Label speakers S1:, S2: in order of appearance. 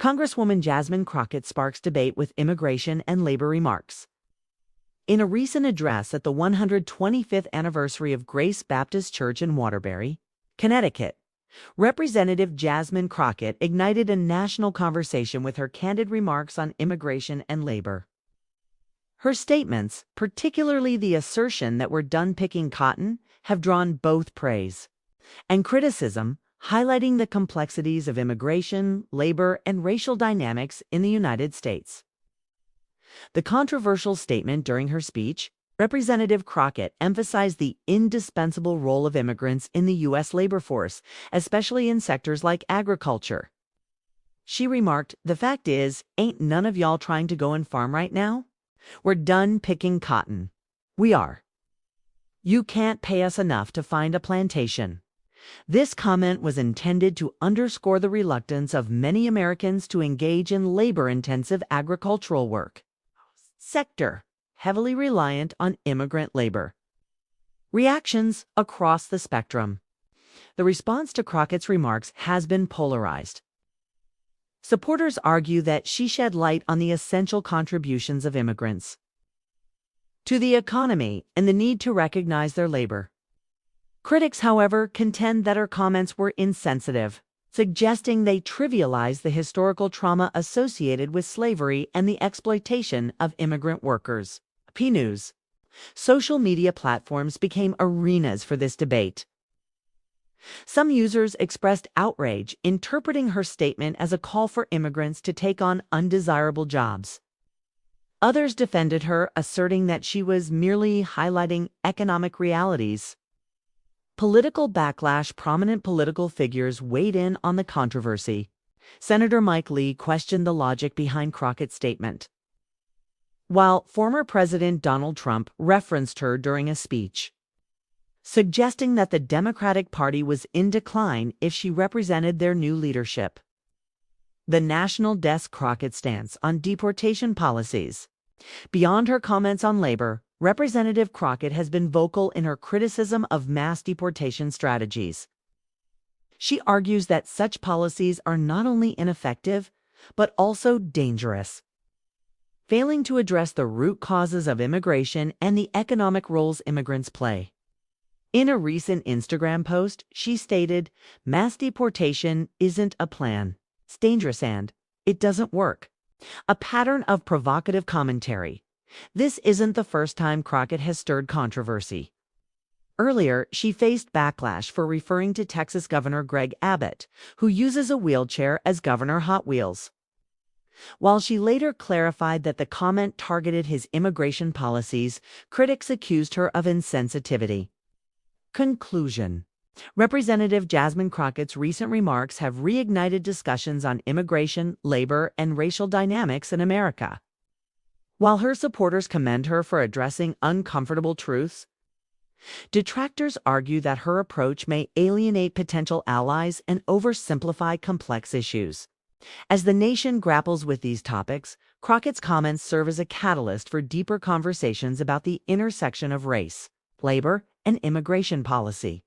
S1: Congresswoman Jasmine Crockett sparks debate with immigration and labor remarks. In a recent address at the 125th anniversary of Grace Baptist Church in Waterbury, Connecticut, Representative Jasmine Crockett ignited a national conversation with her candid remarks on immigration and labor. Her statements, particularly the assertion that we're done picking cotton, have drawn both praise and criticism, highlighting the complexities of immigration, labor, and racial dynamics in the United States. The controversial statement during her speech, Representative Crockett emphasized the indispensable role of immigrants in the U.S. labor force, especially in sectors like agriculture. She remarked, "The fact is, ain't none of y'all trying to go and farm right now? We're done picking cotton. We are. You can't pay us enough to find a plantation." This comment was intended to underscore the reluctance of many Americans to engage in labor-intensive agricultural work, sector heavily reliant on immigrant labor. Reactions across the spectrum. The response to Crockett's remarks has been polarized. Supporters argue that she shed light on the essential contributions of immigrants to the economy and the need to recognize their labor. Critics, however, contend that her comments were insensitive, suggesting they trivialize the historical trauma associated with slavery and the exploitation of immigrant workers. P-News. Social media platforms became arenas for this debate. Some users expressed outrage, interpreting her statement as a call for immigrants to take on undesirable jobs. Others defended her, asserting that she was merely highlighting economic realities. Political backlash. Prominent political figures weighed in on the controversy. Senator Mike Lee questioned the logic behind Crockett's statement, while former President Donald Trump referenced her during a speech, suggesting that the Democratic Party was in decline if she represented their new leadership. The National Desk. Crockett's stance on deportation policies. Beyond her comments on labor, Representative Crockett has been vocal in her criticism of mass deportation strategies. She argues that such policies are not only ineffective, but also dangerous, failing to address the root causes of immigration and the economic roles immigrants play. In a recent Instagram post, she stated, "Mass deportation isn't a plan. It's dangerous and it doesn't work." A pattern of provocative commentary. This isn't the first time Crockett has stirred controversy. Earlier, she faced backlash for referring to Texas Governor Greg Abbott, who uses a wheelchair as Governor Hot Wheels. While she later clarified that the comment targeted his immigration policies, critics accused her of insensitivity. Conclusion. Representative Jasmine Crockett's recent remarks have reignited discussions on immigration, labor, and racial dynamics in America. While her supporters commend her for addressing uncomfortable truths, detractors argue that her approach may alienate potential allies and oversimplify complex issues. As the nation grapples with these topics, Crockett's comments serve as a catalyst for deeper conversations about the intersection of race, labor, and immigration policy.